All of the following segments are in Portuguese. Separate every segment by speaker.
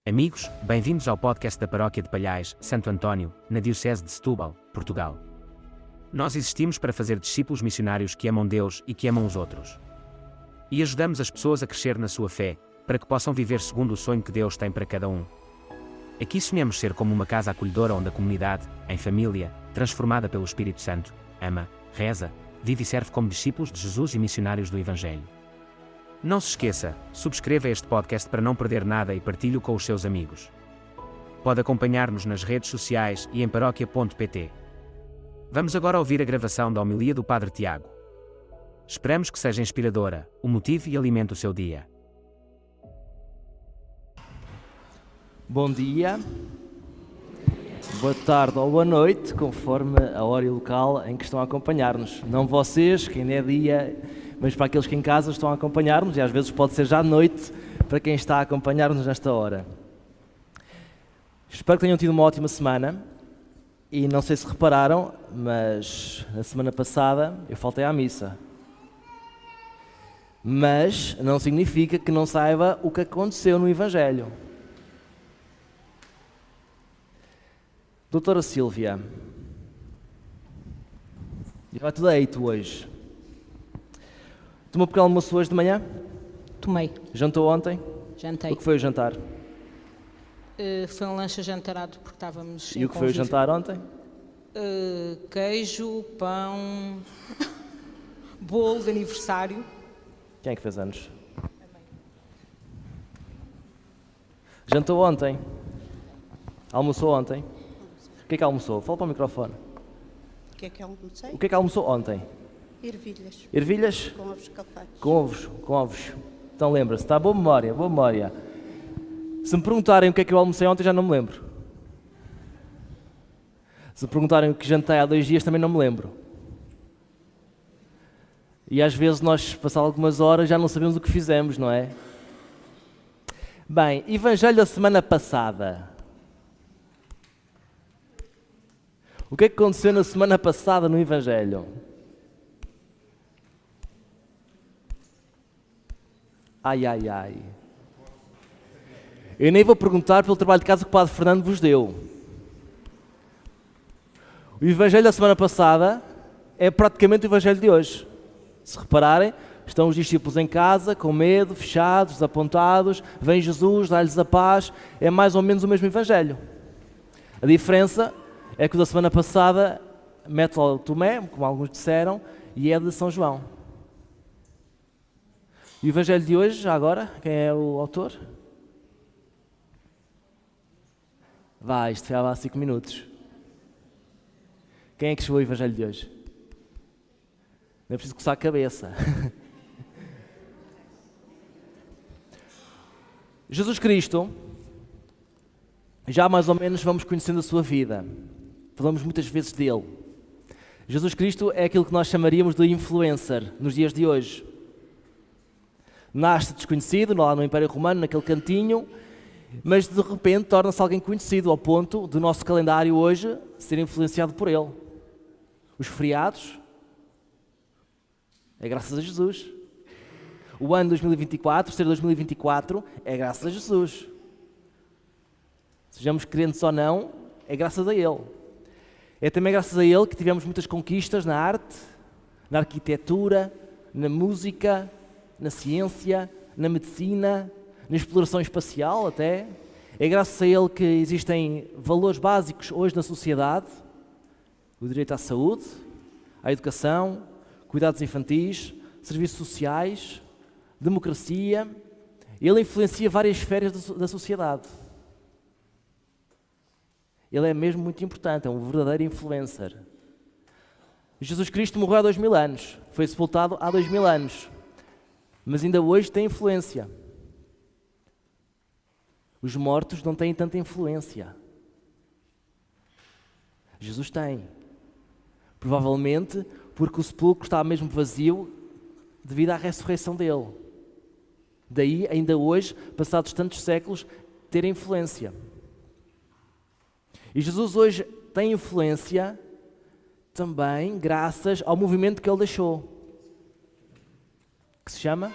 Speaker 1: Amigos, bem-vindos ao podcast da Paróquia de Palhais, Santo António, na Diocese de Setúbal, Portugal. Nós existimos para fazer discípulos missionários que amam Deus e que amam os outros. E ajudamos as pessoas a crescer na sua fé, para que possam viver segundo o sonho que Deus tem para cada um. Aqui sonhamos ser como uma casa acolhedora onde a comunidade, em família, transformada pelo Espírito Santo, ama, reza, vive e serve como discípulos de Jesus e missionários do Evangelho. Não se esqueça, subscreva este podcast para não perder nada e partilhe-o com os seus amigos. Pode acompanhar-nos nas redes sociais e em paróquia.pt. Vamos agora ouvir a gravação da homilia do Padre Tiago. Esperamos que seja inspiradora, o motive e alimente o seu dia.
Speaker 2: Bom dia, boa tarde ou boa noite, conforme a hora e o local em que estão a acompanhar-nos. Não vocês, que ainda é dia, mas para aqueles que em casa estão a acompanhar-nos, e às vezes pode ser já noite para quem está a acompanhar-nos nesta hora. Espero que tenham tido uma ótima semana, e não sei se repararam, mas na semana passada eu faltei à missa. Mas não significa que não saiba o que aconteceu no Evangelho. Doutora Sílvia, vai tudo aí tu hoje. Tomou pequeno almoço hoje de manhã?
Speaker 3: Tomei.
Speaker 2: Jantou ontem?
Speaker 3: Jantei.
Speaker 2: O que foi o jantar?
Speaker 3: Foi um lanche jantarado porque estávamos
Speaker 2: E o que foi o jantar ontem?
Speaker 3: Queijo, pão, bolo de aniversário.
Speaker 2: Quem é que fez anos? Jantou ontem? Almoçou ontem? O que é que almoçou? Fala para o microfone.
Speaker 4: O que é que almocei?
Speaker 2: O que é que almoçou ontem?
Speaker 4: Ervilhas.
Speaker 2: Ervilhas?
Speaker 4: Com ovos cafados.
Speaker 2: Com ovos. Então lembra-se, está boa memória, boa memória. Se me perguntarem o que é que eu almocei ontem, já não me lembro. Se me perguntarem o que jantei há 2 dias, também não me lembro. E às vezes nós, passadas algumas horas, já não sabemos o que fizemos, não é? Bem, Evangelho da semana passada. O que é que aconteceu na semana passada no Evangelho? Ai. Eu nem vou perguntar pelo trabalho de casa que o Padre Fernando vos deu. O Evangelho da semana passada é praticamente o Evangelho de hoje. Se repararem, estão os discípulos em casa, com medo, fechados, desapontados, vem Jesus, dá-lhes a paz, é mais ou menos o mesmo Evangelho. A diferença é que o da semana passada mete lá o Tomé, como alguns disseram, e é de São João. E o Evangelho de hoje, já agora, quem é o autor? Isto foi há 5 minutos. Quem é que chegou o Evangelho de hoje? Não é preciso coçar a cabeça. Jesus Cristo, já mais ou menos vamos conhecendo a sua vida. Falamos muitas vezes dele. Jesus Cristo é aquilo que nós chamaríamos de influencer nos dias de hoje. Nasce desconhecido, lá no Império Romano, naquele cantinho, mas de repente torna-se alguém conhecido, ao ponto do nosso calendário hoje ser influenciado por ele. Os feriados, é graças a Jesus. O ano 2024, ser 2024, é graças a Jesus. Sejamos crentes ou não, é graças a ele. É também graças a ele que tivemos muitas conquistas na arte, na arquitetura, na música, na ciência, na medicina, na exploração espacial até. É graças a ele que existem valores básicos hoje na sociedade, o direito à saúde, à educação, cuidados infantis, serviços sociais, democracia. Ele influencia várias esferas da sociedade. Ele é mesmo muito importante, é um verdadeiro influencer. Jesus Cristo morreu há 2000 anos, foi sepultado há 2000 anos, mas ainda hoje tem influência. Os mortos não têm tanta influência. Jesus tem. Provavelmente porque o sepulcro está mesmo vazio devido à ressurreição dele. Daí, ainda hoje, passados tantos séculos, ter influência. E Jesus hoje tem influência também graças ao movimento que ele deixou, que se chama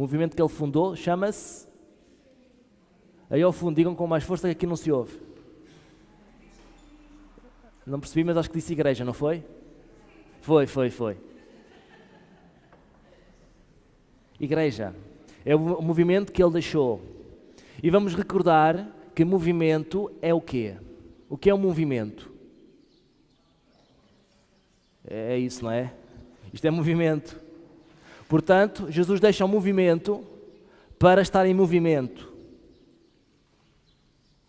Speaker 2: O movimento que ele fundou chama-se... Aí ao fundo, digam com mais força que aqui não se ouve. Não percebi, mas acho que disse igreja, não foi? Foi. Igreja. É o movimento que ele deixou. E vamos recordar que movimento é o quê? O que é um movimento? É isso, não é? Isto é movimento. Portanto, Jesus deixa o movimento para estar em movimento.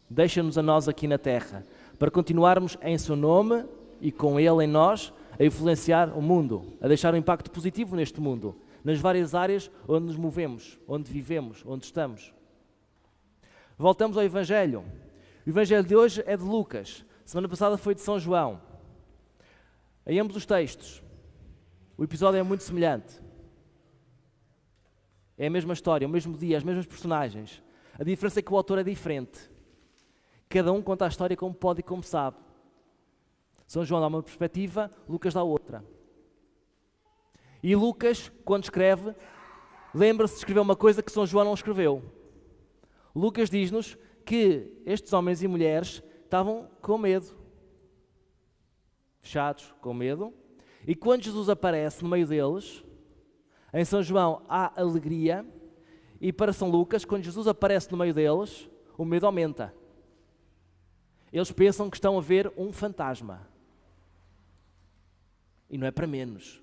Speaker 2: Deixa-nos a nós aqui na terra, para continuarmos em seu nome e com ele em nós, a influenciar o mundo, a deixar um impacto positivo neste mundo, nas várias áreas onde nos movemos, onde vivemos, onde estamos. Voltamos ao Evangelho. O Evangelho de hoje é de Lucas. Semana passada foi de São João. Em ambos os textos, o episódio é muito semelhante. É a mesma história, o mesmo dia, as mesmas personagens. A diferença é que o autor é diferente. Cada um conta a história como pode e como sabe. São João dá uma perspectiva, Lucas dá outra. E Lucas, quando escreve, lembra-se de escrever uma coisa que São João não escreveu. Lucas diz-nos que estes homens e mulheres estavam com medo. Fechados, com medo. E quando Jesus aparece no meio deles, em São João há alegria. E para São Lucas, quando Jesus aparece no meio deles, o medo aumenta. Eles pensam que estão a ver um fantasma. E não é para menos.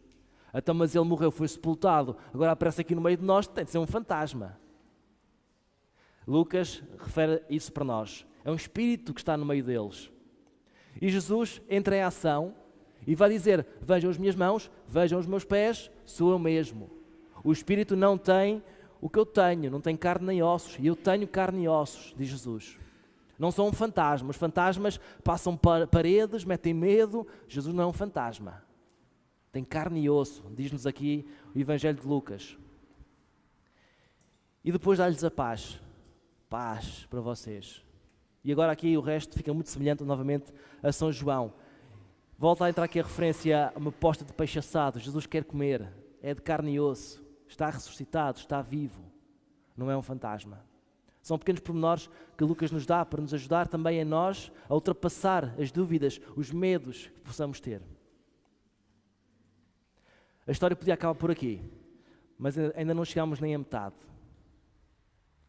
Speaker 2: Então, mas ele morreu, foi sepultado, agora aparece aqui no meio de nós, tem de ser um fantasma. Lucas refere isso para nós. É um espírito que está no meio deles. E Jesus entra em ação e vai dizer: vejam as minhas mãos, vejam os meus pés, sou eu mesmo. O espírito não tem o que eu tenho, não tem carne nem ossos, e eu tenho carne e ossos, diz Jesus. Não são um fantasma. Os fantasmas passam paredes, metem medo. Jesus não é um fantasma. Tem carne e osso, diz-nos aqui o Evangelho de Lucas. E depois dá-lhes a paz. Paz para vocês. E agora aqui o resto fica muito semelhante novamente a São João. Volta a entrar aqui a referência a uma posta de peixe assado. Jesus quer comer. É de carne e osso. Está ressuscitado, está vivo. Não é um fantasma. São pequenos pormenores que Lucas nos dá para nos ajudar também a nós a ultrapassar as dúvidas, os medos que possamos ter. A história podia acabar por aqui, mas ainda não chegámos nem à metade.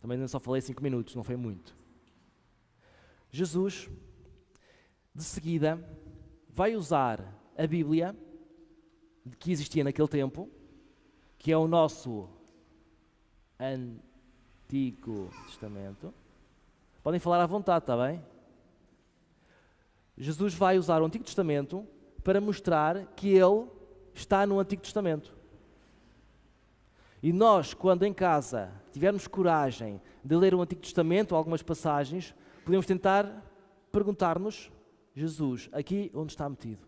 Speaker 2: Também ainda só falei 5 minutos, não foi muito. Jesus, de seguida, vai usar a Bíblia que existia naquele tempo, que é o nosso Antigo Testamento. Podem falar à vontade, está bem? Jesus vai usar o Antigo Testamento para mostrar que Ele está no Antigo Testamento. E nós, quando em casa tivermos coragem de ler o Antigo Testamento, algumas passagens, podemos tentar perguntar-nos: Jesus, aqui onde está metido?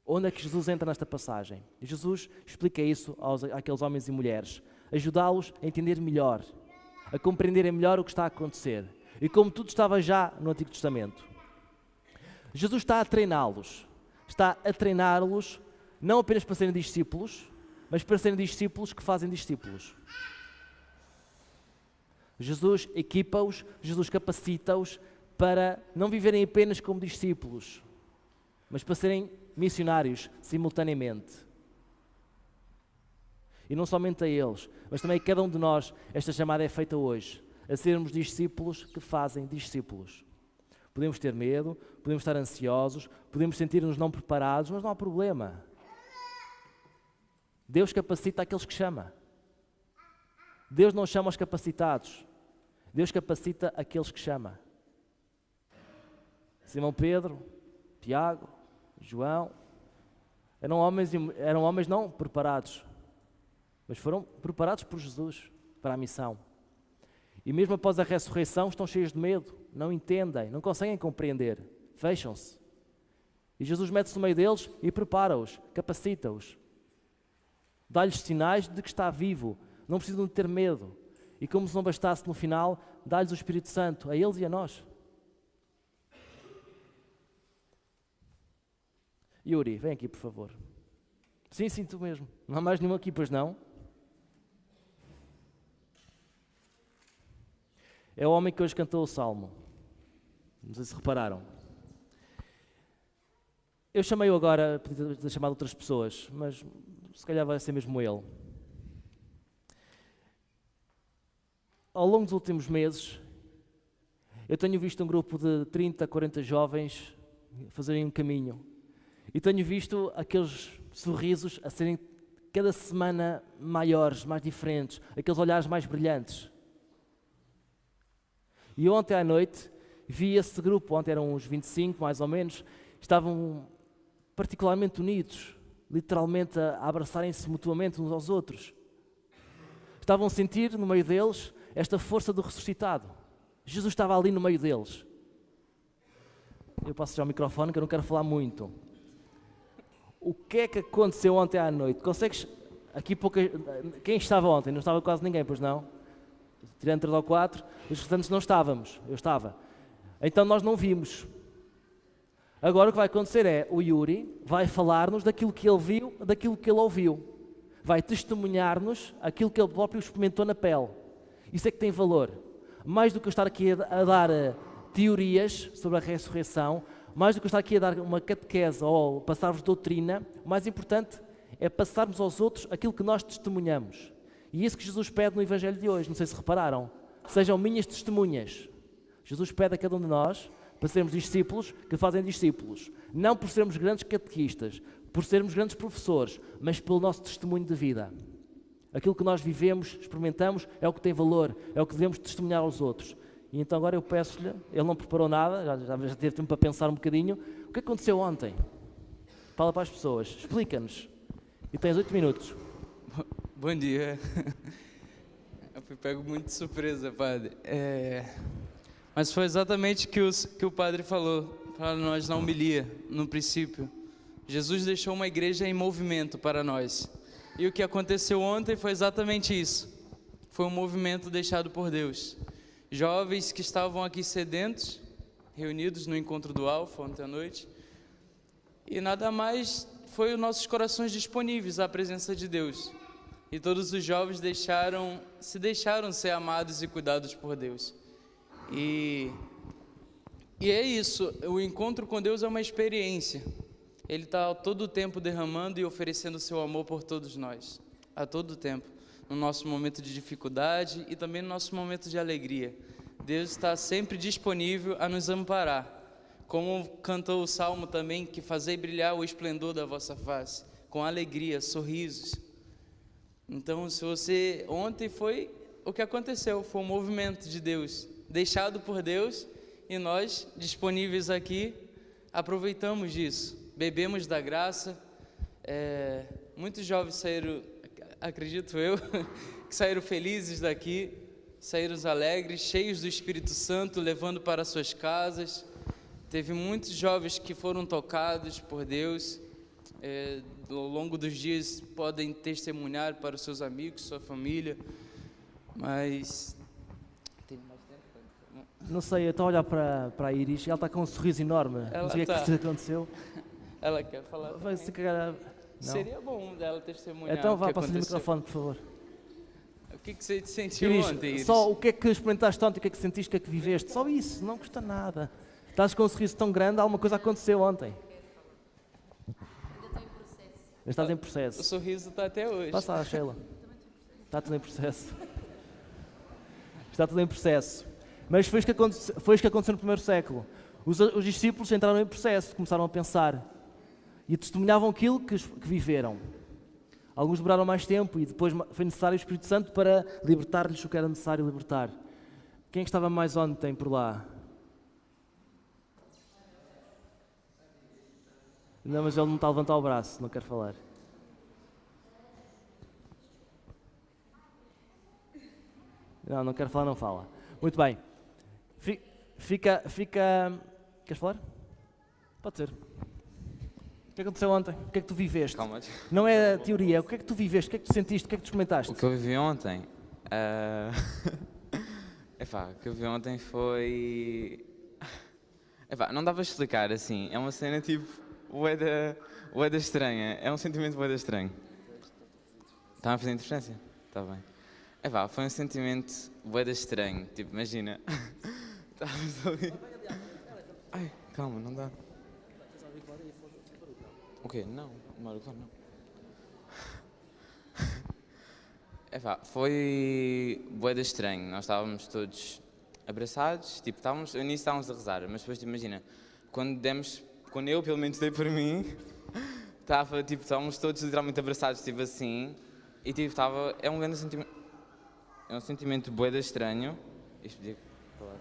Speaker 2: Onde é que Jesus entra nesta passagem? E Jesus explica isso àqueles homens e mulheres, ajudá-los a entender melhor, a compreenderem melhor o que está a acontecer. E como tudo estava já no Antigo Testamento. Jesus está a treiná-los. Está a treiná-los não apenas para serem discípulos, mas para serem discípulos que fazem discípulos. Jesus equipa-os, Jesus capacita-os para não viverem apenas como discípulos, mas para serem missionários simultaneamente. E não somente a eles, mas também a cada um de nós, esta chamada é feita hoje, a sermos discípulos que fazem discípulos. Podemos ter medo, podemos estar ansiosos, podemos sentir-nos não preparados, mas não há problema. Deus capacita aqueles que chama. Deus não chama os capacitados. Deus capacita aqueles que chama. Simão Pedro, Tiago, João, eram homens não preparados, mas foram preparados por Jesus para a missão. E mesmo após a ressurreição estão cheios de medo, não entendem, não conseguem compreender, fecham-se. E Jesus mete-se no meio deles e prepara-os, capacita-os. Dá-lhes sinais de que está vivo, não precisam de ter medo. E como se não bastasse no final, dá-lhes o Espírito Santo, a eles e a nós. Yuri, vem aqui por favor. Sim, tu mesmo. Não há mais nenhum aqui, pois não? É o homem que hoje cantou o Salmo. Não sei se repararam. Eu chamei-o agora, podia ter chamado outras pessoas, mas se calhar vai ser mesmo ele. Ao longo dos últimos meses, eu tenho visto um grupo de 30, 40 jovens fazerem um caminho. E tenho visto aqueles sorrisos a serem cada semana maiores, mais diferentes, aqueles olhares mais brilhantes. E ontem à noite vi esse grupo, ontem eram uns 25 mais ou menos, estavam particularmente unidos, literalmente a abraçarem-se mutuamente uns aos outros. Estavam a sentir no meio deles esta força do ressuscitado. Jesus estava ali no meio deles. Eu passo já o microfone que eu não quero falar muito. O que é que aconteceu ontem à noite? Consegues, aqui quem estava ontem? Não estava quase ninguém, pois não? Tirando 3 ou 4, os restantes não estávamos, eu estava. Então nós não vimos. Agora o que vai acontecer é, o Yuri vai falar-nos daquilo que ele viu, daquilo que ele ouviu. Vai testemunhar-nos aquilo que ele próprio experimentou na pele. Isso é que tem valor. Mais do que eu estar aqui a dar teorias sobre a ressurreição, mais do que eu estar aqui a dar uma catequese ou passar-vos doutrina, o mais importante é passarmos aos outros aquilo que nós testemunhamos. E isso que Jesus pede no Evangelho de hoje, não sei se repararam, sejam minhas testemunhas. Jesus pede a cada um de nós para sermos discípulos que fazem discípulos. Não por sermos grandes catequistas, por sermos grandes professores, mas pelo nosso testemunho de vida. Aquilo que nós vivemos, experimentamos, é o que tem valor, é o que devemos testemunhar aos outros. E então agora eu peço-lhe, ele não preparou nada, já teve tempo para pensar um bocadinho, o que aconteceu ontem? Fala para as pessoas, explica-nos. E tens 8 minutos.
Speaker 5: Bom dia. Eu fui pego muito de surpresa, padre. Mas foi exatamente que o padre falou para nós na homilia, no princípio. Jesus deixou uma igreja em movimento para nós. E o que aconteceu ontem foi exatamente isso. Foi um movimento deixado por Deus. Jovens que estavam aqui sedentos, reunidos no encontro do Alfa ontem à noite. E nada mais foi os nossos corações disponíveis à presença de Deus. E todos os jovens se deixaram ser amados e cuidados por Deus. E é isso, o encontro com Deus é uma experiência. Ele está todo o tempo derramando e oferecendo o seu amor por todos nós, a todo tempo, no nosso momento de dificuldade e também no nosso momento de alegria. Deus está sempre disponível a nos amparar, como cantou o Salmo também, que fazei brilhar o esplendor da vossa face, com alegria, sorrisos. Então, ontem foi o que aconteceu, foi um movimento de Deus, deixado por Deus, e nós, disponíveis aqui, aproveitamos disso, bebemos da graça. Muitos jovens saíram, acredito eu, que saíram felizes daqui, saíram alegres, cheios do Espírito Santo, levando para suas casas. Teve muitos jovens que foram tocados por Deus, ao longo dos dias podem testemunhar para os seus amigos, sua família, mas... Tem mais tempo?
Speaker 2: Não sei, eu estou a olhar para a Iris e ela está com um sorriso enorme. Não sei o que é que aconteceu.
Speaker 5: Ela quer falar.
Speaker 2: Seria
Speaker 5: bom dela testemunhar.
Speaker 2: Então vá, passa-lhe o microfone, por favor.
Speaker 5: O que você sentiu
Speaker 2: Iris,
Speaker 5: ontem, Iris?
Speaker 2: só o que é que experimentaste ontem, o que é que sentiste, o que é que viveste? Só isso, não custa nada. Estás com um sorriso tão grande, alguma coisa aconteceu ontem. Estás em processo.
Speaker 5: O sorriso está até hoje.
Speaker 2: Passa a Sheila. Está tudo em processo. Está tudo em processo. Mas foi isso que aconteceu no primeiro século. Os discípulos entraram em processo, começaram a pensar e testemunhavam aquilo que viveram. Alguns demoraram mais tempo e depois foi necessário o Espírito Santo para libertar-lhes o que era necessário libertar. Quem é que estava mais ontem por lá? Não, mas ele não está a levantar o braço, não quer falar. Não quer falar, não fala. Muito bem. Fica... Queres falar? Pode ser. O que aconteceu ontem? O que é que tu viveste?
Speaker 6: Calma.
Speaker 2: Não é a teoria, o que é que tu viveste? O que é que tu sentiste? O que é que tu experimentaste?
Speaker 6: O que eu vivi ontem? O que eu vivi ontem foi... não dá para explicar, assim. É uma cena tipo... Ueda estranha. É um sentimento ueda estranho. Está a fazer interferência? Está bem. Foi um sentimento bué de estranho. Tipo, imagina. Estavas ali. Ai, calma, não dá. O quê? Não, o auricular não. Foi bué de estranho. Nós estávamos todos abraçados, tipo, no início estávamos a rezar, mas depois, imagina, quando eu pelo menos dei por mim, estávamos todos literalmente abraçados, tipo assim, e tipo, é um grande sentimento, é um sentimento bué de estranho. Isto podia falar.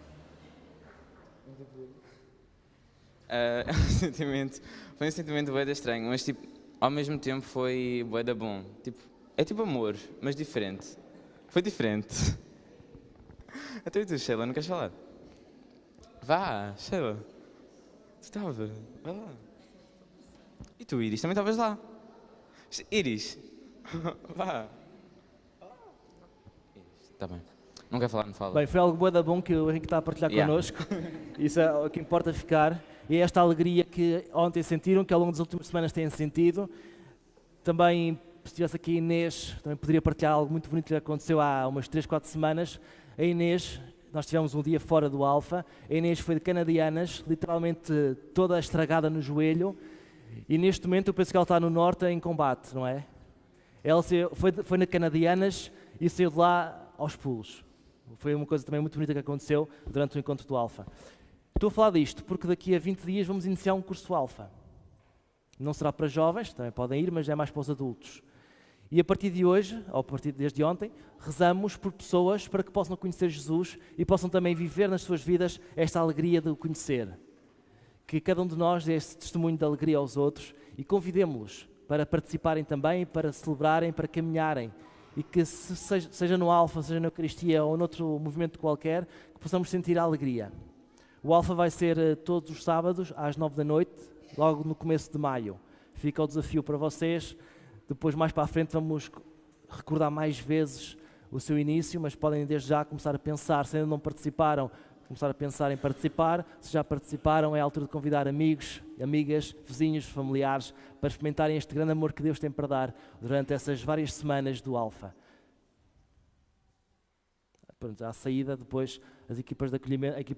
Speaker 6: Foi um sentimento bué de estranho, mas tipo, ao mesmo tempo foi bué de bom, tipo, é tipo amor, mas diferente. Foi diferente. Até tu, Sheila, não queres falar? Vá, Sheila. Tu estava, vai lá. E tu, Iris, também estavas lá. Iris, vá. Iris, está bem. Não quer falar, não fala.
Speaker 2: Bem, foi algo bué da bom que o Henrique está a partilhar connosco. Isso é o que importa ficar. E é esta alegria que ontem sentiram, que ao longo das últimas semanas têm sentido. Também, se estivesse aqui a Inês, também poderia partilhar algo muito bonito que aconteceu há umas 3, 4 semanas. A Inês, nós tivemos um dia fora do Alfa, a Inês foi de Canadianas, literalmente toda estragada no joelho, e neste momento eu penso que ela está no norte em combate, não é? Ela foi na Canadianas e saiu de lá aos pulos. Foi uma coisa também muito bonita que aconteceu durante o encontro do Alfa. Estou a falar disto porque daqui a 20 dias vamos iniciar um curso Alfa. Não será para jovens, também podem ir, mas é mais para os adultos. E a partir de hoje, ou a partir desde ontem, rezamos por pessoas para que possam conhecer Jesus e possam também viver nas suas vidas esta alegria de o conhecer. Que cada um de nós dê esse testemunho de alegria aos outros e convidemos-los para participarem também, para celebrarem, para caminharem. E que seja no Alfa, seja na Eucaristia ou noutro movimento qualquer, que possamos sentir a alegria. O Alfa vai ser todos os sábados às 9 da noite, logo no começo de maio. Fica o desafio para vocês. Depois, mais para a frente, vamos recordar mais vezes o seu início, mas podem desde já começar a pensar, se ainda não participaram, começar a pensar em participar. Se já participaram, é a altura de convidar amigos, amigas, vizinhos, familiares, para experimentarem este grande amor que Deus tem para dar durante essas várias semanas do Alfa. Pronto, à saída, depois, a equipa de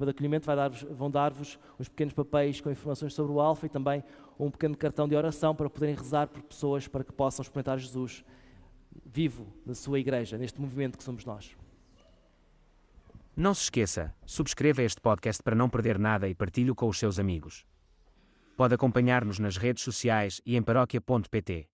Speaker 2: acolhimento vão dar-vos uns pequenos papéis com informações sobre o Alfa e também um pequeno cartão de oração para poderem rezar por pessoas para que possam experimentar Jesus vivo na sua igreja, neste movimento que somos nós.
Speaker 1: Não se esqueça, subscreva este podcast para não perder nada e partilhe-o com os seus amigos. Pode acompanhar-nos nas redes sociais e em paróquia.pt.